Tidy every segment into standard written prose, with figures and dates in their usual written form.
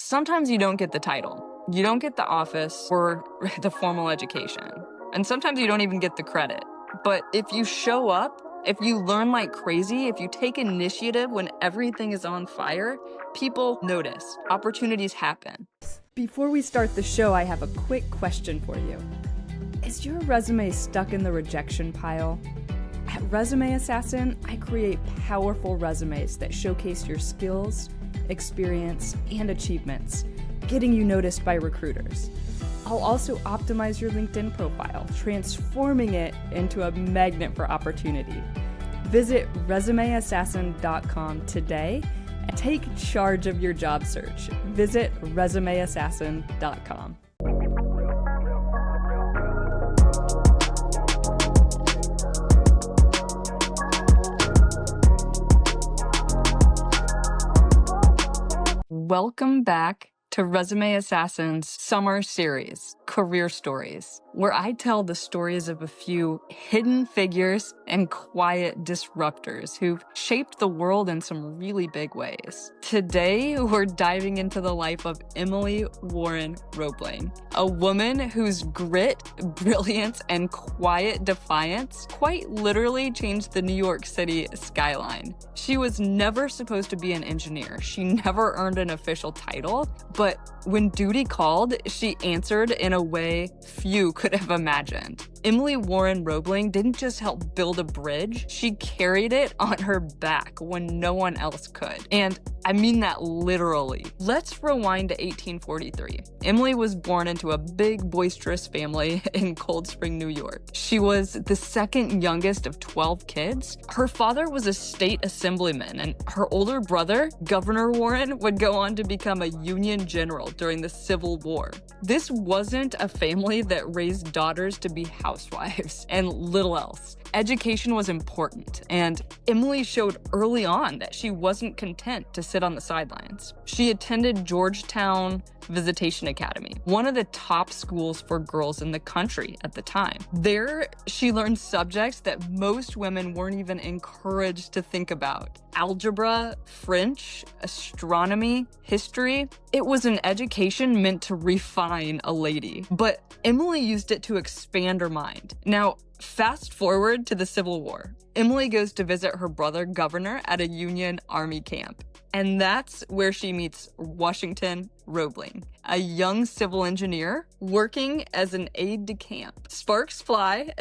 Sometimes you don't get the title. You don't get the office or the formal education. And sometimes you don't even get the credit. But if you show up, if you learn like crazy, if you take initiative when everything is on fire, people notice. Opportunities happen. Before we start the show, I have a quick question for you. Is your resume stuck in the rejection pile? At Resume Assassin, I create powerful resumes that showcase your skills, experience, and achievements, getting you noticed by recruiters. I'll also optimize your LinkedIn profile, transforming it into a magnet for opportunity. Visit resumeassassin.com today and take charge of your job search. Visit resumeassassin.com. Welcome back to Resume Assassin's summer series, Career Stories, where I tell the stories of a few hidden figures and quiet disruptors who've shaped the world in some really big ways. Today, we're diving into the life of Emily Warren Roebling, a woman whose grit, brilliance, and quiet defiance quite literally changed the New York City skyline. She was never supposed to be an engineer. She never earned an official title, but when duty called, she answered in a way few could have imagined. Emily Warren Roebling didn't just help build a bridge, she carried it on her back when no one else could. And I mean that literally. Let's rewind to 1843. Emily was born into a big, boisterous family in Cold Spring, New York. She was the second youngest of 12 kids. Her father was a state assemblyman, and her older brother, Governor Warren, would go on to become a Union general during the Civil War. This wasn't a family that raised daughters to be housewives and little else. Education was important, and Emily showed early on that she wasn't content to sit on the sidelines. She attended Georgetown Visitation Academy, one of the top schools for girls in the country at the time. There, she learned subjects that most women weren't even encouraged to think about. Algebra, French, astronomy, history. It was an education meant to refine a lady, but Emily used it to expand her mind. Now, fast forward to the Civil War. Emily goes to visit her brother, Governor, at a Union Army camp. And that's where she meets Washington Roebling, a young civil engineer working as an aide-de-camp. Sparks fly,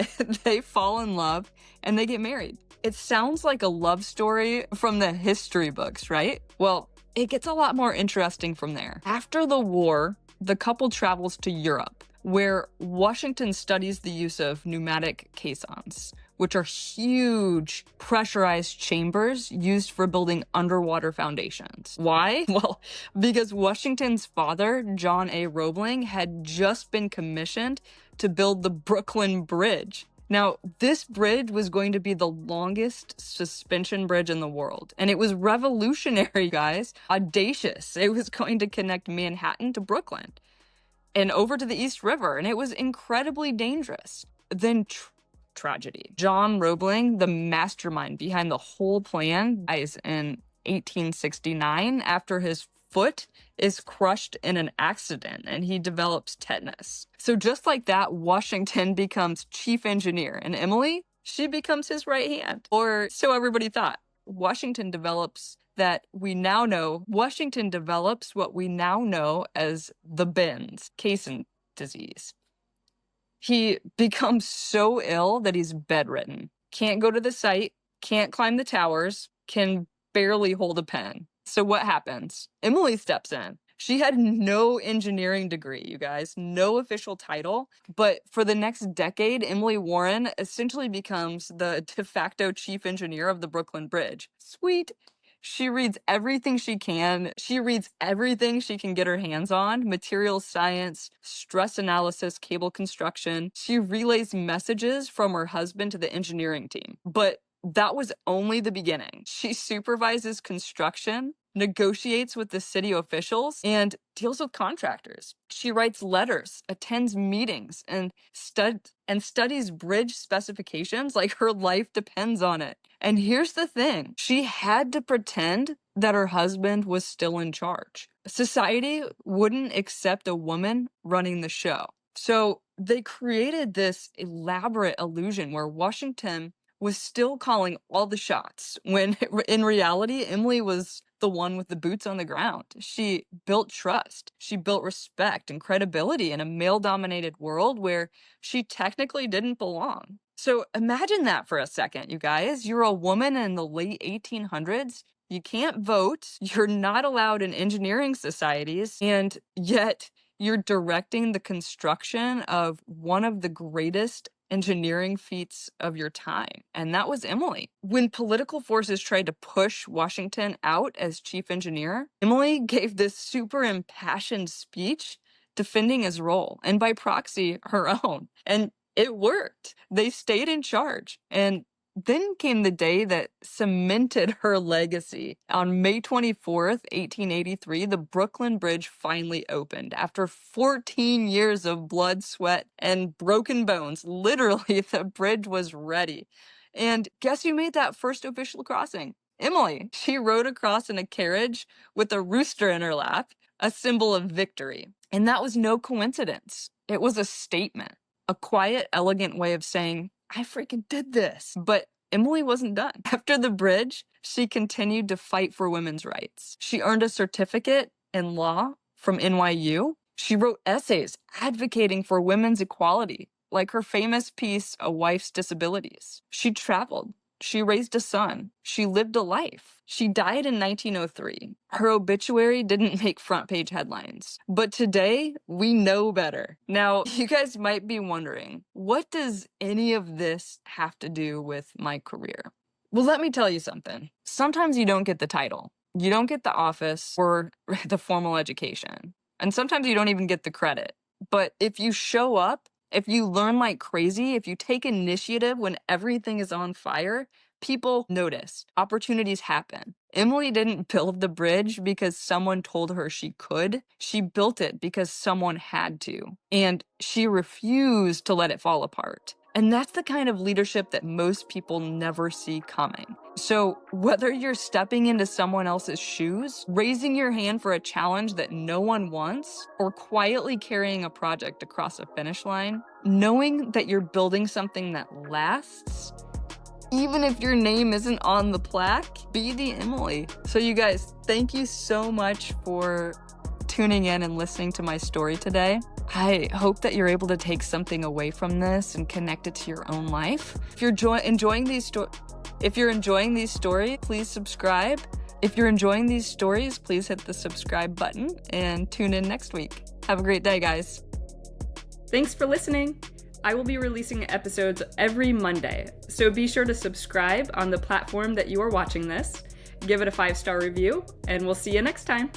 they fall in love, and they get married. It sounds like a love story from the history books, right? Well, it gets a lot more interesting from there. After the war, the couple travels to Europe, where Washington studies the use of pneumatic caissons, which are huge pressurized chambers used for building underwater foundations. Why? Well, because Washington's father, John A. Roebling, had just been commissioned to build the Brooklyn Bridge. Now, this bridge was going to be the longest suspension bridge in the world, and it was revolutionary, guys. Audacious. It was going to connect Manhattan to Brooklyn and over to the East River, and it was incredibly dangerous. Then tragedy. John Roebling, the mastermind behind the whole plan, dies in 1869 after his foot is crushed in an accident and he develops tetanus. So just like that, Washington becomes chief engineer, and Emily, she becomes his right hand. Or so everybody thought. Washington develops what we now know as the bends, casein disease. He becomes so ill that he's bedridden, can't go to the site, can't climb the towers, can barely hold a pen. So what happens? Emily steps in. She had no engineering degree, you guys, no official title. But for the next decade, Emily Warren essentially becomes the de facto chief engineer of the Brooklyn Bridge. Sweet. She reads everything she can. She reads everything she can get her hands on: materials science, stress analysis, cable construction. She relays messages from her husband to the engineering team. But that was only the beginning. She supervises construction, negotiates with the city officials, and deals with contractors. She writes letters, attends meetings, and studies bridge specifications like her life depends on it. And here's the thing. She had to pretend that her husband was still in charge. society wouldn't accept a woman running the show. So they created this elaborate illusion where Washington was still calling all the shots, when in reality, Emily was the one with the boots on the ground. She built trust, she built respect and credibility in a male-dominated world where she technically didn't belong. So imagine that for a second, you guys. You're a woman in the late 1800s. You can't vote, you're not allowed in engineering societies, and yet you're directing the construction of one of the greatest engineering feats of your time. And that was Emily. When political forces tried to push Washington out as chief engineer, Emily gave this super impassioned speech defending his role, and by proxy, her own. And it worked. They stayed in charge. And then came the day that cemented her legacy. On May 24th, 1883, the Brooklyn Bridge finally opened. After 14 years of blood, sweat, and broken bones, literally, the bridge was ready. And guess who made that first official crossing? Emily. She rode across in a carriage with a rooster in her lap, a symbol of victory. And that was no coincidence. It was a statement, a quiet, elegant way of saying, I freaking did this. But Emily wasn't done. After the bridge, she continued to fight for women's rights. She earned a certificate in law from NYU. She wrote essays advocating for women's equality, like her famous piece, A Wife's Disabilities. She traveled. She raised a son. She lived a life. She died in 1903. Her obituary didn't make front page headlines. But today, we know better. Now, you guys might be wondering, what does any of this have to do with my career? Well, let me tell you something. Sometimes you don't get the title. You don't get the office or the formal education. And sometimes you don't even get the credit. But if you show up, if you learn like crazy, if you take initiative when everything is on fire, people notice. Opportunities happen. Emily didn't build the bridge because someone told her she could. She built it because someone had to. And she refused to let it fall apart. And that's the kind of leadership that most people never see coming. So whether you're stepping into someone else's shoes, raising your hand for a challenge that no one wants, or quietly carrying a project across a finish line, knowing that you're building something that lasts, even if your name isn't on the plaque, be the Emily. So you guys, thank you so much for tuning in and listening to my story today. I hope that you're able to take something away from this and connect it to your own life. If you're enjoying these stories, please subscribe. If you're enjoying these stories, please hit the subscribe button and tune in next week. Have a great day, guys. Thanks for listening. I will be releasing episodes every Monday, so be sure to subscribe on the platform that you are watching this, give it a 5-star review, and we'll see you next time.